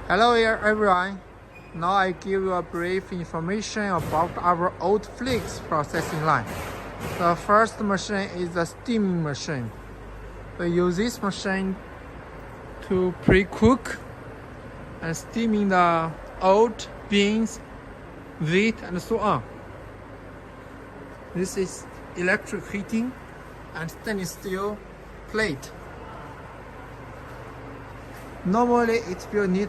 Hello everyone. Now I give you a brief information about our oat flakes processing line. The first machine is the steaming machine. We use this machine to pre-cook and steaming the oat, beans, wheat and so on. This is electric heating and stainless steel plate. Normally it will need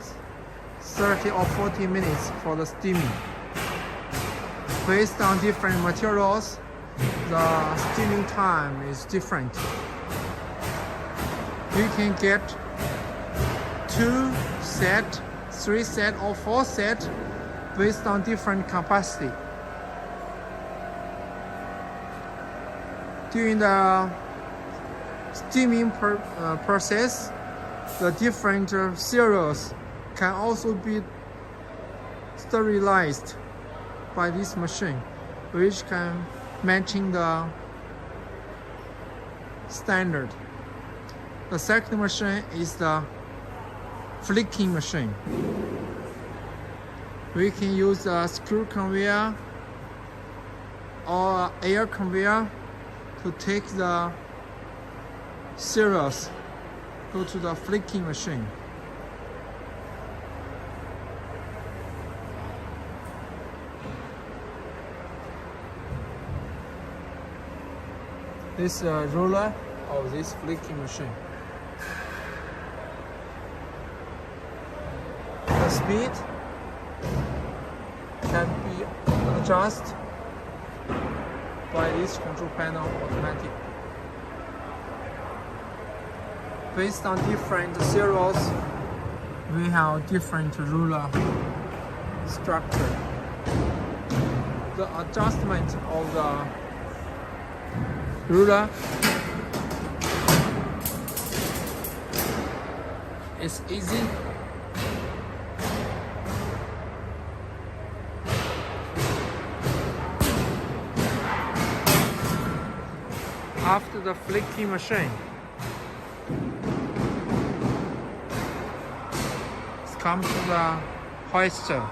30 or 40 minutes for the steaming. Based on different materials, the steaming time is different. You can get 2 set, 3 set or 4 set based on different capacity. During the steaming process, the different cereals can also be sterilized by this machine, which can maintain the standard. The second machine is the flicking machine. We can use a screw conveyor or air conveyor to take the cereals go to the flicking machine. This ruler of this flicking machine. The speed can be adjusted by this control panel automatically. Based on different cereals, we have different ruler structure. The adjustment of the ruler is easy. After the flicking machine, it's come to the hoister.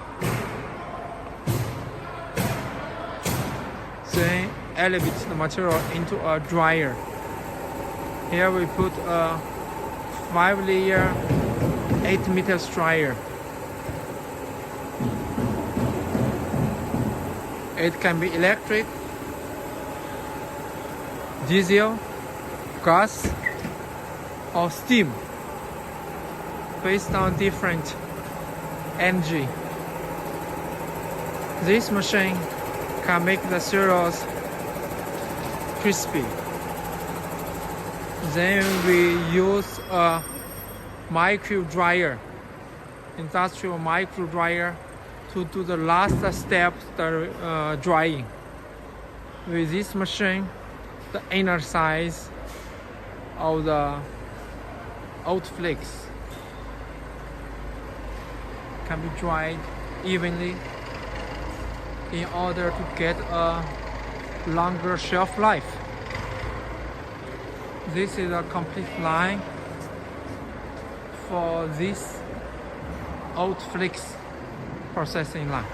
Then elevate the material into a dryer. Here we put a 5-layer 8 meters dryer. It can be electric, diesel, gas or steam based on different energy. This machine can make the cereals crispy. Then we use a micro dryer, industrial micro dryer, to do the last step, the drying. With this machine, the inner size of the oat flakes can be dried evenly in order to get a longer shelf life. This is a complete line for this oat flakes processing line.